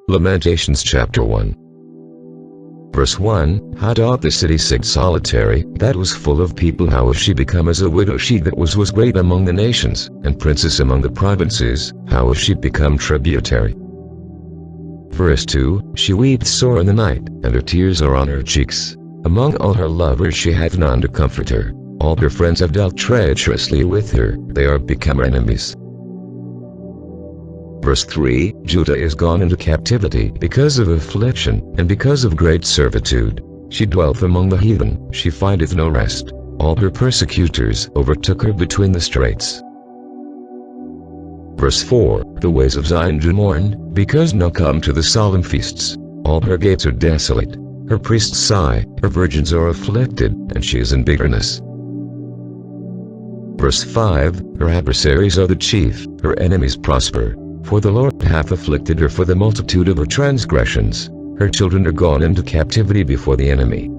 Lamentations chapter 1. Verse 1, How doth the city sit solitary, that was full of people? How is she become as a widow, she that was great among the nations, and princess among the provinces? How is she become tributary? Verse 2, She weeps sore in the night, and her tears are on her cheeks. Among all her lovers she hath none to comfort her. All her friends have dealt treacherously with her, they are become her enemies. Verse 3, Judah is gone into captivity because of affliction, and because of great servitude. She dwelleth among the heathen, she findeth no rest. All her persecutors overtook her between the straits. Verse 4, The ways of Zion do mourn, because none come to the solemn feasts. All her gates are desolate. Her priests sigh, her virgins are afflicted, and she is in bitterness. Verse 5, Her adversaries are the chief, her enemies prosper. For the Lord hath afflicted her for the multitude of her transgressions. Her children are gone into captivity before the enemy.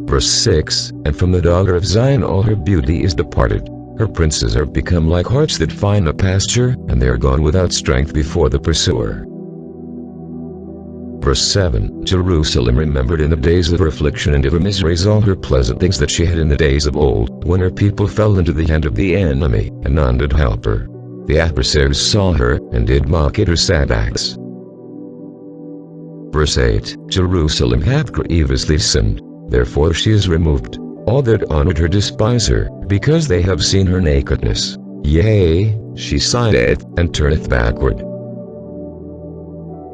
Verse 6, And from the daughter of Zion all her beauty is departed. Her princes are become like harts that find a pasture, and they are gone without strength before the pursuer. Verse 7, Jerusalem remembered in the days of her affliction and of her miseries all her pleasant things that she had in the days of old, when her people fell into the hand of the enemy, and none did help her. The adversaries saw her, and did mock at her sad acts. Verse 8, Jerusalem hath grievously sinned, therefore she is removed. All that honored her despise her, because they have seen her nakedness. Yea, she sideth, and turneth backward.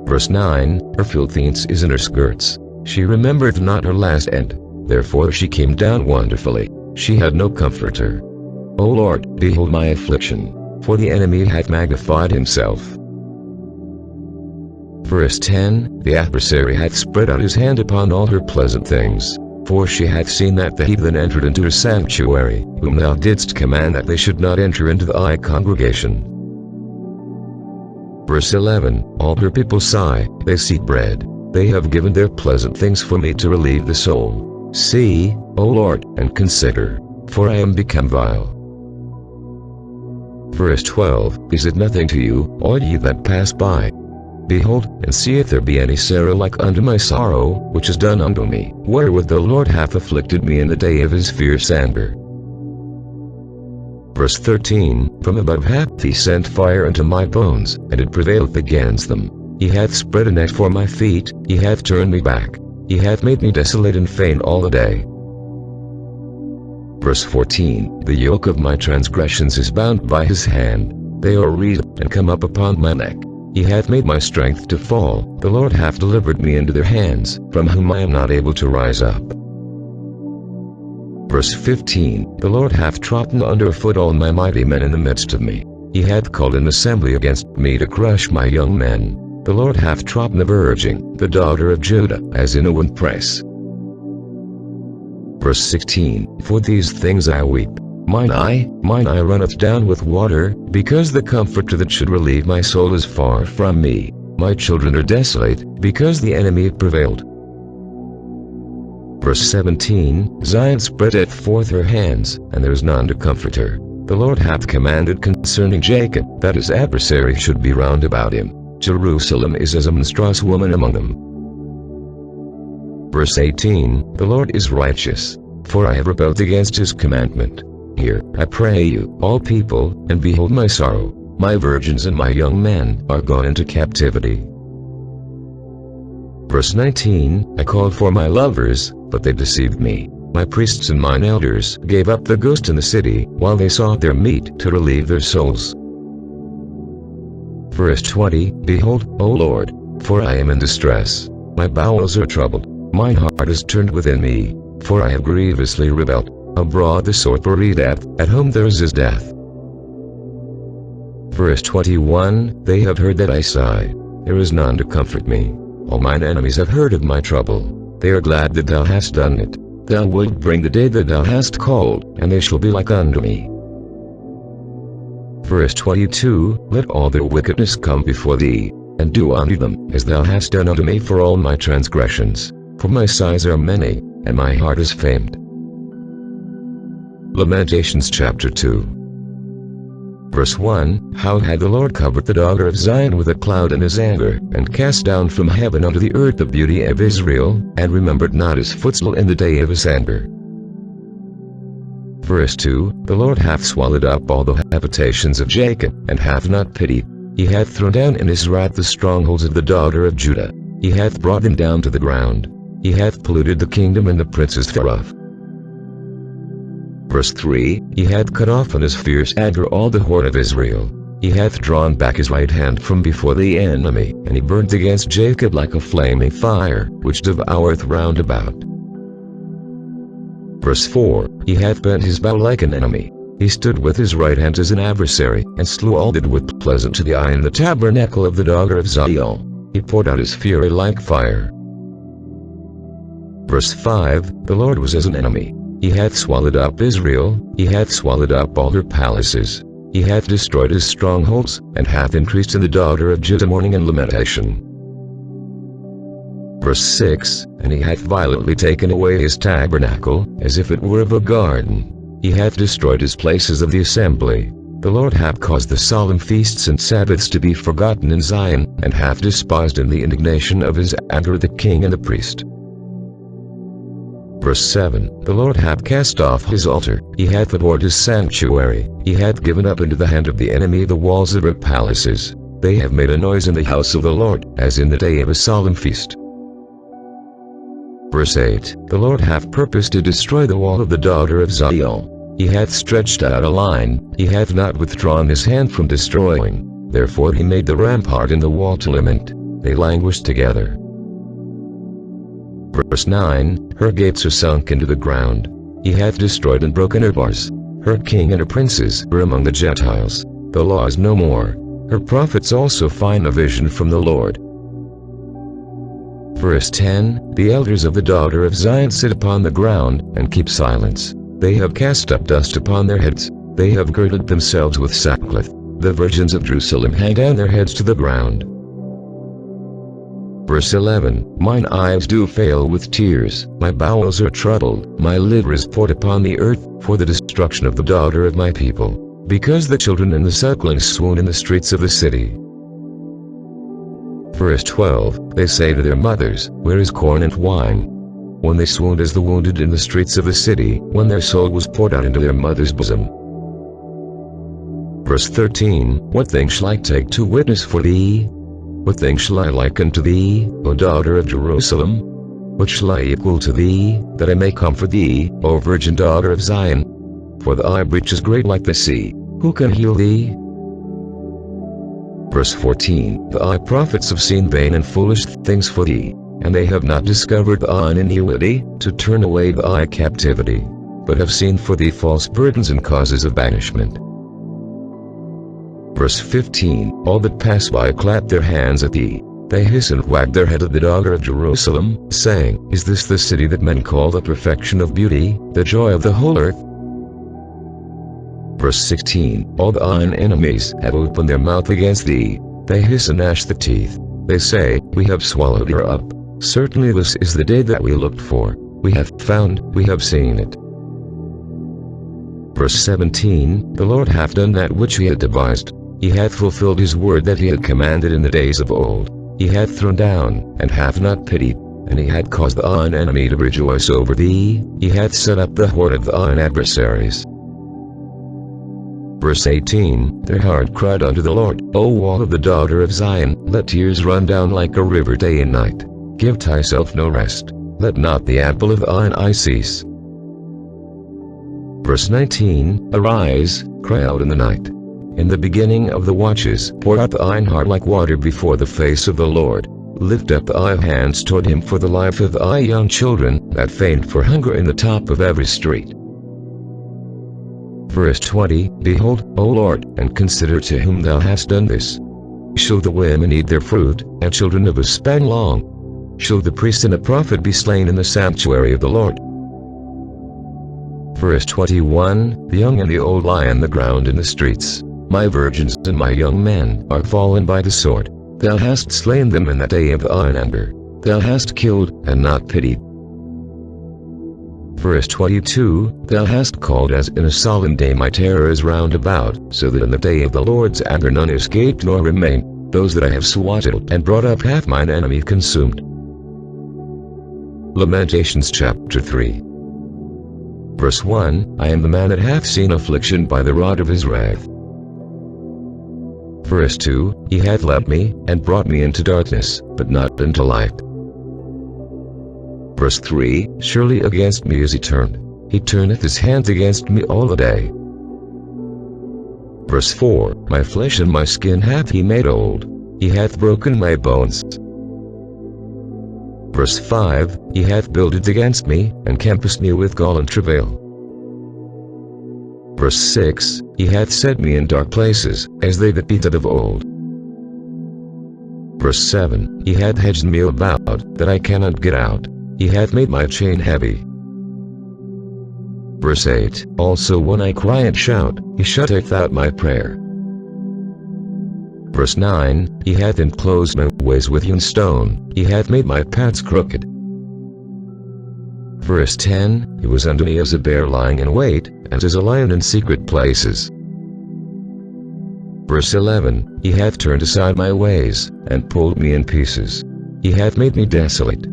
Verse 9, Her filthiness is in her skirts. She remembered not her last end, therefore she came down wonderfully. She had no comforter. O Lord, behold my affliction, for the enemy hath magnified himself. Verse 10, The adversary hath spread out his hand upon all her pleasant things. For she hath seen that the heathen entered into her sanctuary, whom thou didst command that they should not enter into thy congregation. Verse 11, All her people sigh, they seek bread. They have given their pleasant things for me to relieve the soul. See, O Lord, and consider, for I am become vile. Verse 12, Is it nothing to you, all ye that pass by? Behold, and see if there be any sorrow like unto my sorrow, which is done unto me, wherewith the Lord hath afflicted me in the day of his fierce anger. Verse 13, From above hath he sent fire unto my bones, and it prevaileth against them. He hath spread a net for my feet, he hath turned me back. He hath made me desolate and faint all the day. Verse 14, The yoke of my transgressions is bound by his hand. They are wreathed and come up upon my neck. He hath made my strength to fall. The Lord hath delivered me into their hands, from whom I am not able to rise up. Verse 15, The Lord hath trodden under foot all my mighty men in the midst of me. He hath called an assembly against me to crush my young men. The Lord hath trodden the virgin, the daughter of Judah, as in a winepress. Verse 16, For these things I weep. Mine eye runneth down with water, because the comforter that should relieve my soul is far from me. My children are desolate, because the enemy prevailed. Verse 17, Zion spreadeth forth her hands, and there is none to comfort her. The Lord hath commanded concerning Jacob, that his adversary should be round about him. Jerusalem is as a monstrous woman among them. Verse 18, The Lord is righteous, for I have rebelled against his commandment. Hear, I pray you, all people, and behold my sorrow. My virgins and my young men are gone into captivity. Verse 19, I called for my lovers, but they deceived me. My priests and mine elders gave up the ghost in the city, while they sought their meat to relieve their souls. Verse 20, Behold, O Lord, for I am in distress. My bowels are troubled. Mine heart is turned within me, for I have grievously rebelled. Abroad the sword pereath, at home there is death. Verse 21, They have heard that I sigh. There is none to comfort me. All mine enemies have heard of my trouble. They are glad that thou hast done it. Thou wilt bring the day that thou hast called, and they shall be like unto me. Verse 22, Let all their wickedness come before thee, and do unto them as thou hast done unto me for all my transgressions. For my sighs are many, and my heart is faint. Lamentations chapter 2. Verse 1, How had the Lord covered the daughter of Zion with a cloud in his anger, and cast down from heaven unto the earth the beauty of Israel, and remembered not his footstool in the day of his anger. Verse 2, The Lord hath swallowed up all the habitations of Jacob, and hath not pitied. He hath thrown down in his wrath the strongholds of the daughter of Judah. He hath brought them down to the ground. He hath polluted the kingdom and the princes thereof. Verse 3, He hath cut off in his fierce anger all the horn of Israel. He hath drawn back his right hand from before the enemy, and he burnt against Jacob like a flaming fire, which devoureth round about. Verse 4, He hath bent his bow like an enemy. He stood with his right hand as an adversary, and slew all that were pleasant to the eye in the tabernacle of the daughter of Zion. He poured out his fury like fire. Verse 5, The Lord was as an enemy. He hath swallowed up Israel, he hath swallowed up all her palaces. He hath destroyed his strongholds, and hath increased in the daughter of Judah mourning and lamentation. Verse 6, And he hath violently taken away his tabernacle, as if it were of a garden. He hath destroyed his places of the assembly. The Lord hath caused the solemn feasts and Sabbaths to be forgotten in Zion, and hath despised in the indignation of his anger the king and the priest. Verse 7, The Lord hath cast off his altar, he hath abhorred his sanctuary, he hath given up into the hand of the enemy the walls of her palaces. They have made a noise in the house of the Lord, as in the day of a solemn feast. Verse 8, The Lord hath purposed to destroy the wall of the daughter of Zion. He hath stretched out a line, he hath not withdrawn his hand from destroying. Therefore he made the rampart and the wall to lament. They languished together. Verse 9, Her gates are sunk into the ground. He hath destroyed and broken her bars. Her king and her princes are among the Gentiles. The law is no more. Her prophets also find a vision from the Lord. Verse 10, The elders of the daughter of Zion sit upon the ground, and keep silence. They have cast up dust upon their heads. They have girded themselves with sackcloth. The virgins of Jerusalem hang down their heads to the ground. Verse 11, Mine eyes do fail with tears, my bowels are troubled, my liver is poured upon the earth, for the destruction of the daughter of my people, because the children and the sucklings swoon in the streets of the city. Verse 12, They say to their mothers, Where is corn and wine? When they swooned as the wounded in the streets of the city, when their soul was poured out into their mother's bosom. Verse 13, What thing shall I take to witness for thee? What thing shall I liken to thee, O daughter of Jerusalem? What shall I equal to thee, that I may comfort thee, O virgin daughter of Zion? For thy breach is great like the sea. Who can heal thee? Verse 14, Thy prophets have seen vain and foolish things for thee, and they have not discovered thine iniquity, to turn away thy captivity, but have seen for thee false burdens and causes of banishment. Verse 15, All that pass by clap their hands at thee. They hiss and wag their head at the daughter of Jerusalem, saying, Is this the city that men call the perfection of beauty, the joy of the whole earth? Verse 16, All thine enemies have opened their mouth against thee. They hiss and gnash the teeth. They say, We have swallowed her up. Certainly this is the day that we looked for. We have found, we have seen it. Verse 17, The Lord hath done that which he had devised. He hath fulfilled his word that he had commanded in the days of old. He hath thrown down, and hath not pitied, and he hath caused thine enemy to rejoice over thee. He hath set up the horn of thine adversaries. Verse 18, Their heart cried unto the Lord, O wall of the daughter of Zion, let tears run down like a river day and night. Give thyself no rest. Let not the apple of thine eye cease. Verse 19, Arise, cry out in the night. In the beginning of the watches, pour out thine heart like water before the face of the Lord. Lift up thy hands toward him for the life of thy young children, that faint for hunger in the top of every street. Verse 20, Behold, O Lord, and consider to whom thou hast done this. Shall the women eat their fruit, and children of a span long? Shall the priest and the prophet be slain in the sanctuary of the Lord? Verse 21, The young and the old lie on the ground in the streets. My virgins and my young men are fallen by the sword. Thou hast slain them in the day of thine anger. Thou hast killed, and not pitied. Verse 22, Thou hast called as in a solemn day my terrors round about, so that in the day of the Lord's anger none escaped nor remained. Those that I have swatted and brought up hath mine enemy consumed. Lamentations chapter 3. Verse 1, I am the man that hath seen affliction by the rod of his wrath. Verse 2, He hath led me, and brought me into darkness, but not into light. Verse 3, Surely against me is he turned. He turneth his hand against me all the day. Verse 4, My flesh and my skin hath he made old. He hath broken my bones. Verse 5, He hath builded against me, and compassed me with gall and travail. Verse 6, He hath set me in dark places, as they that be dead of old. Verse 7, He hath hedged me about, that I cannot get out. He hath made my chain heavy. Verse 8, Also when I cry and shout, He shutteth out my prayer. Verse 9, He hath enclosed my ways with hewn stone, He hath made my paths crooked. Verse 10, He was unto me as a bear lying in wait, and as a lion in secret places. Verse 11, He hath turned aside my ways, and pulled me in pieces. He hath made me desolate.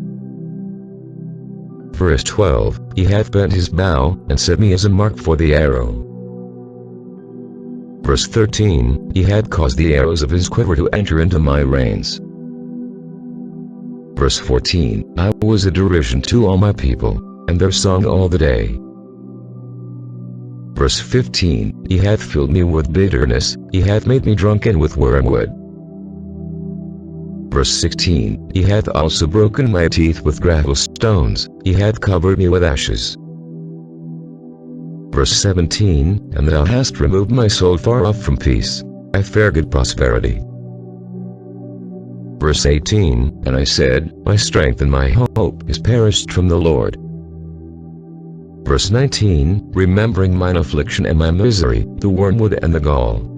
Verse 12, He hath bent his bow, and set me as a mark for the arrow. Verse 13, He hath caused the arrows of his quiver to enter into my reins. Verse 14, I was a derision to all my people, and their song all the day. Verse 15, He hath filled me with bitterness, He hath made me drunken with wormwood. Verse 16, He hath also broken my teeth with gravel stones, He hath covered me with ashes. Verse 17, And thou hast removed my soul far off from peace, I fare good prosperity. Verse 18, And I said, My strength and my hope is perished from the Lord. Verse 19, Remembering mine affliction and my misery, the wormwood and the gall.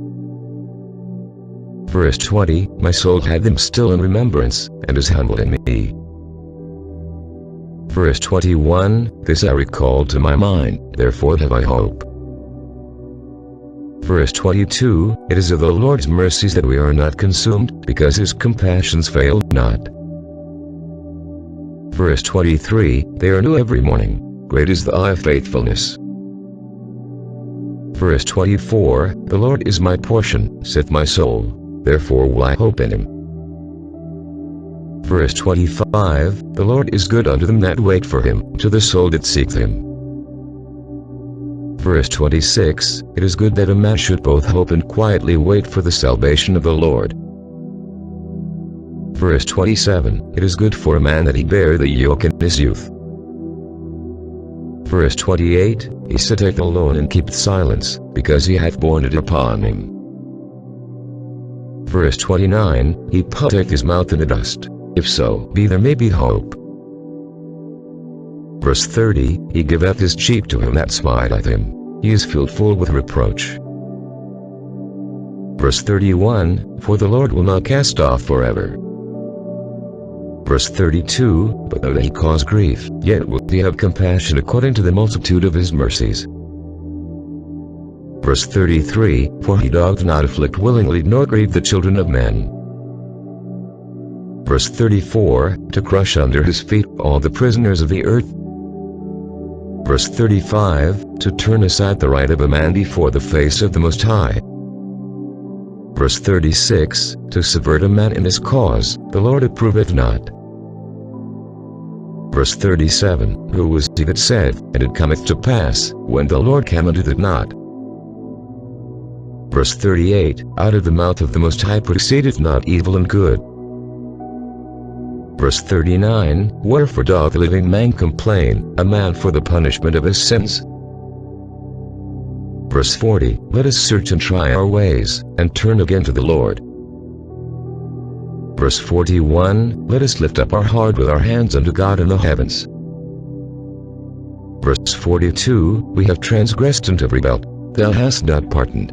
Verse 20, My soul had them still in remembrance, and is humbled in me. Verse 21, This I recalled to my mind, therefore have I hope. Verse 22, It is of the Lord's mercies that we are not consumed, because his compassions fail not. Verse 23, They are new every morning, great is thy faithfulness. Verse 24, The Lord is my portion, saith my soul, therefore will I hope in him. Verse 25, The Lord is good unto them that wait for him, to the soul that seeketh him. Verse 26, It is good that a man should both hope and quietly wait for the salvation of the Lord. Verse 27, It is good for a man that he bear the yoke in his youth. Verse 28, He sitteth alone and keepeth silence, because he hath borne it upon him. Verse 29, He putteth his mouth in the dust, if so be there may be hope. Verse 30, He giveth his cheek to him that smiteth him, he is filled full with reproach. Verse 31, For the Lord will not cast off forever. Verse 32, But though he cause grief, yet will he have compassion according to the multitude of his mercies. Verse 33, For he doth not afflict willingly nor grieve the children of men. Verse 34, To crush under his feet all the prisoners of the earth. Verse 35, To turn aside the right of a man before the face of the Most High. Verse 36, To subvert a man in his cause, the Lord approveth not. Verse 37, Who was he that said, and it cometh to pass, when the Lord commanded it not? Verse 38, Out of the mouth of the Most High proceedeth not evil and good. Verse 39, Wherefore doth the living man complain, a man for the punishment of his sins? Verse 40, Let us search and try our ways, and turn again to the Lord. Verse 41, Let us lift up our heart with our hands unto God in the heavens. Verse 42, We have transgressed and have rebelled, thou hast not pardoned.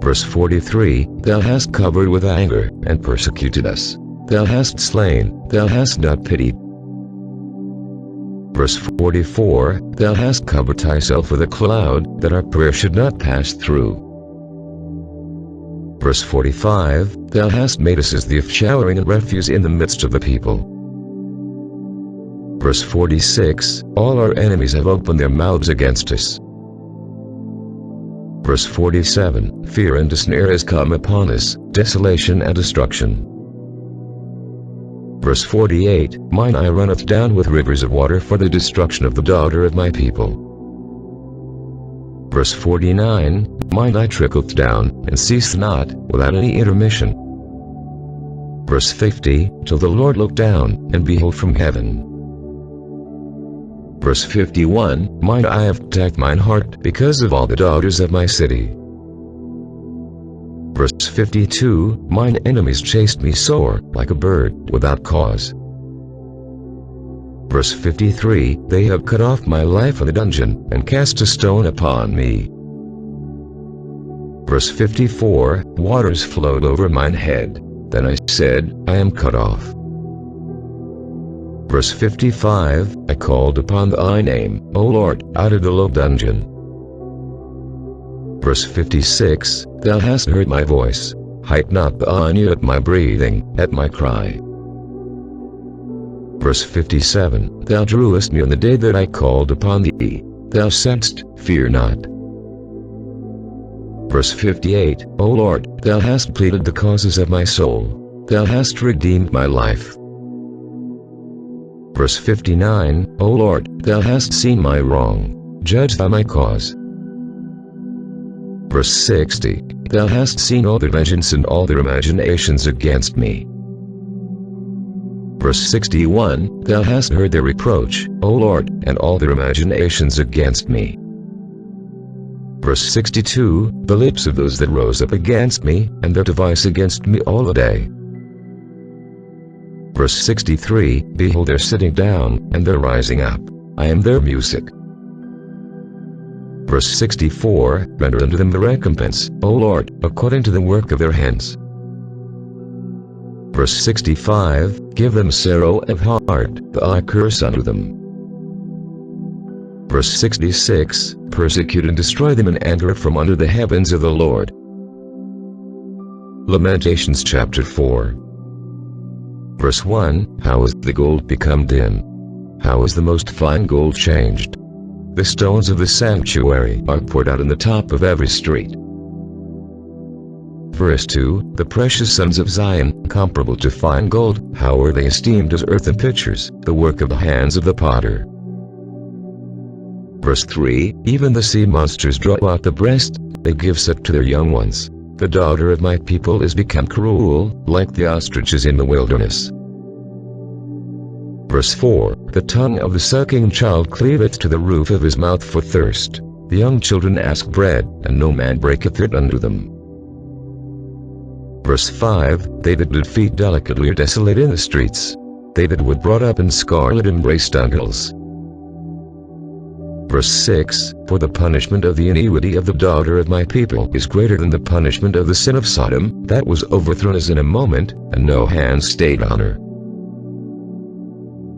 Verse 43, Thou hast covered with anger, and persecuted us. Thou hast slain, thou hast not pitied. Verse 44, Thou hast covered thyself with a cloud, that our prayer should not pass through. Verse 45, Thou hast made us as the showering and refuse in the midst of the people. Verse 46, All our enemies have opened their mouths against us. Verse 47, Fear and snare has come upon us, desolation and destruction. Verse 48, Mine eye runneth down with rivers of water for the destruction of the daughter of my people. Verse 49, Mine eye trickleth down, and ceaseth not, without any intermission. Verse 50, Till the Lord look down, and behold from heaven. Verse 51, Mine eye have attacked mine heart, because of all the daughters of my city. Verse 52, Mine enemies chased me sore, like a bird, without cause. Verse 53, They have cut off my life in the dungeon, and cast a stone upon me. Verse 54, Waters flowed over mine head. Then I said, I am cut off. Verse 55, I called upon thy name, O Lord, out of the low dungeon. Verse 56, Thou hast heard my voice. Hide not thine ear at my breathing, at my cry. Verse 57, Thou drewest me on the day that I called upon thee. Thou saidst, Fear not. Verse 58, O Lord, Thou hast pleaded the causes of my soul. Thou hast redeemed my life. Verse 59, O Lord, Thou hast seen my wrong. Judge thou my cause. Verse 60, Thou hast seen all their vengeance and all their imaginations against me. Verse 61, Thou hast heard their reproach, O Lord, and all their imaginations against me. Verse 62, The lips of those that rose up against me, and their device against me all the day. Verse 63, Behold their sitting down, and their rising up. I am their music. Verse 64, Render unto them the recompense, O Lord, according to the work of their hands. Verse 65, Give them sorrow of heart, I curse unto them. Verse 66, Persecute and destroy them in anger from under the heavens of the Lord. Lamentations chapter 4. Verse 1, How is the gold become dim? How is the most fine gold changed? The stones of the sanctuary are poured out in the top of every street. Verse 2, The precious sons of Zion, comparable to fine gold, how are they esteemed as earthen pitchers, the work of the hands of the potter. Verse 3, Even the sea monsters draw out the breast, they give suck to their young ones. The daughter of my people is become cruel, like the ostriches in the wilderness. Verse 4, The tongue of the sucking child cleaveth to the roof of his mouth for thirst. The young children ask bread, and no man breaketh it unto them. Verse 5, They that did feed delicately are desolate in the streets. They that were brought up in scarlet embrace dungles. Verse 6, For the punishment of the iniquity of the daughter of my people is greater than the punishment of the sin of Sodom, that was overthrown as in a moment, and no hand stayed on her.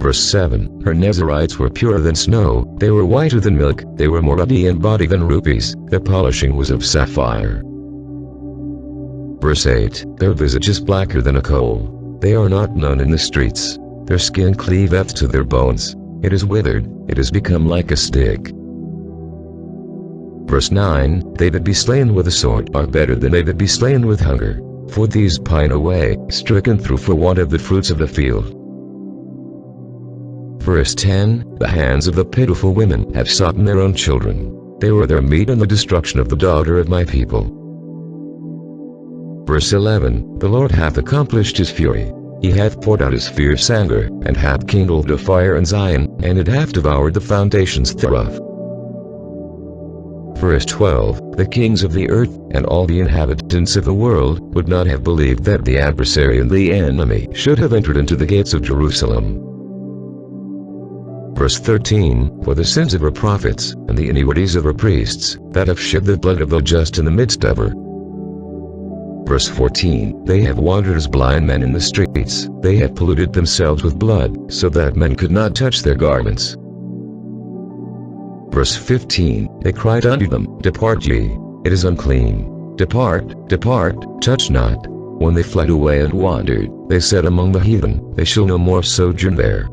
Verse 7, Her Nazarites were purer than snow, they were whiter than milk, they were more ruddy in body than rubies, their polishing was of sapphire. Verse 8, Their visage is blacker than a coal, they are not known in the streets, their skin cleaveth to their bones, it is withered, it is become like a stick. Verse 9, They that be slain with the sword are better than they that be slain with hunger, for these pine away, stricken through for want of the fruits of the field. Verse 10, The hands of the pitiful women have sought their own children, they were their meat in the destruction of the daughter of my people. Verse 11, The Lord hath accomplished his fury. He hath poured out his fierce anger, and hath kindled a fire in Zion, and it hath devoured the foundations thereof. Verse 12, The kings of the earth, and all the inhabitants of the world, would not have believed that the adversary and the enemy should have entered into the gates of Jerusalem. Verse 13, For the sins of her prophets, and the iniquities of her priests, that have shed the blood of the just in the midst of her. Verse 14, They have wandered as blind men in the streets, they have polluted themselves with blood, so that men could not touch their garments. Verse 15, they cried unto them, Depart ye, it is unclean. Depart, depart, touch not. When they fled away and wandered, they said among the heathen, they shall no more sojourn there.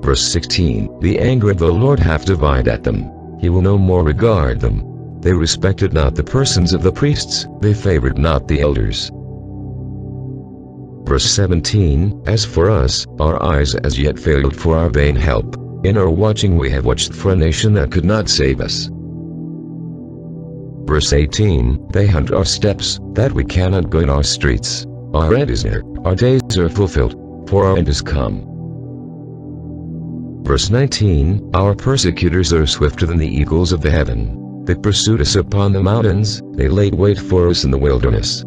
Verse 16, the anger of the Lord hath divided at them. He will no more regard them. They respected not the persons of the priests, they favored not the elders. Verse 17, as for us, our eyes as yet failed for our vain help. In our watching we have watched for a nation that could not save us. Verse 18, they hunt our steps, that we cannot go in our streets. Our end is near, our days are fulfilled, for our end is come. Verse 19, our persecutors are swifter than the eagles of the heaven. They pursued us upon the mountains, they laid wait for us in the wilderness.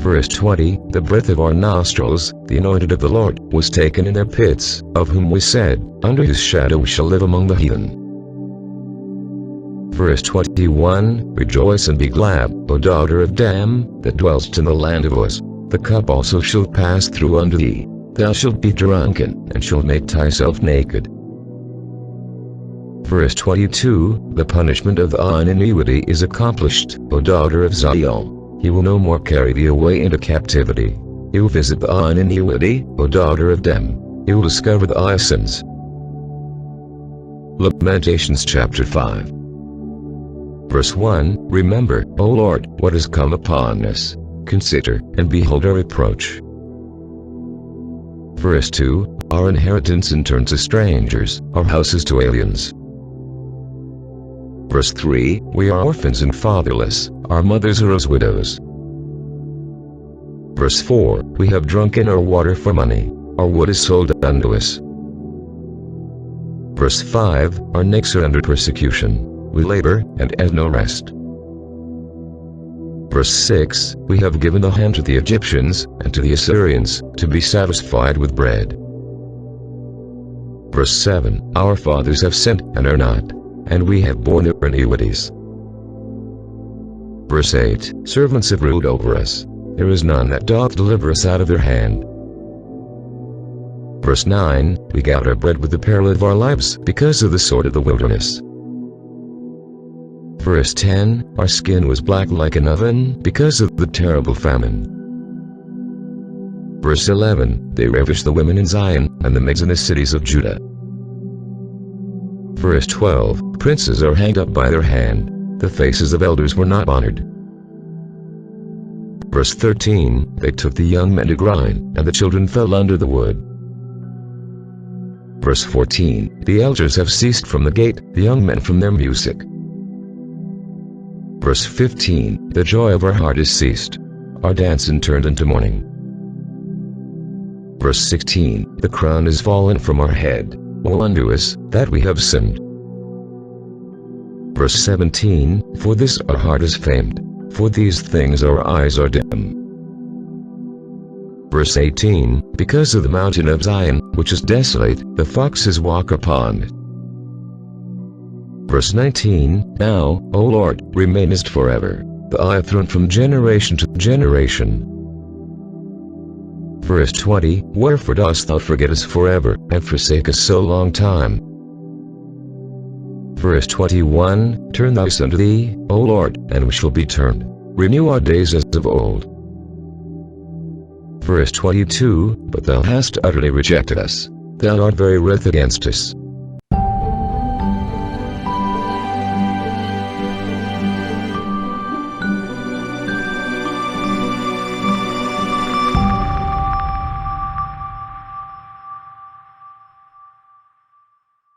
Verse 20, the breath of our nostrils, the anointed of the Lord, was taken in their pits, of whom we said, under his shadow we shall live among the heathen. Verse 21, rejoice and be glad, O daughter of Dam, that dwellest in the land of Uz. The cup also shall pass through unto thee. Thou shalt be drunken, and shalt make thyself naked. Verse 22, the punishment of thine iniquity is accomplished, O daughter of Zion. He will no more carry thee away into captivity. He will visit thine iniquity, O daughter of Dem. He will discover thy sins. Lamentations chapter 5. Verse 1, remember, O Lord, what has come upon us. Consider, and behold our reproach. Verse 2, our inheritance in turn to strangers, our houses to aliens. Verse 3, we are orphans and fatherless, our mothers are as widows. Verse 4, we have drunken our water for money, our wood is sold unto us. Verse 5, our necks are under persecution, we labor, and have no rest. Verse 6, we have given the hand to the Egyptians, and to the Assyrians, to be satisfied with bread. Verse 7, our fathers have sinned, and are not, and we have borne their iniquities. Verse 8, servants have ruled over us, there is none that doth deliver us out of their hand. Verse 9, we got our bread with the peril of our lives, because of the sword of the wilderness. Verse 10, our skin was black like an oven, because of the terrible famine. Verse 11, they ravish the women in Zion, and the maids in the cities of Judah. Verse 12, princes are hanged up by their hand, the faces of elders were not honored. Verse 13, they took the young men to grind, and the children fell under the wood. Verse 14, the elders have ceased from the gate, the young men from their music. Verse 15, the joy of our heart is ceased, our dancing turned into mourning. Verse 16, the crown is fallen from our head, woe unto us, that we have sinned. Verse 17, for this our heart is famed, for these things our eyes are dim. Verse 18, because of the mountain of Zion, which is desolate, the foxes walk upon it. Verse 19, now, O Lord, remainest forever, thy throne from generation to generation. Verse 20, wherefore dost thou forget us forever, and forsake us so long time? Verse 21, turn thou us unto thee, O Lord, and we shall be turned. Renew our days as of old. Verse 22, but thou hast utterly rejected us. Thou art very wroth against us.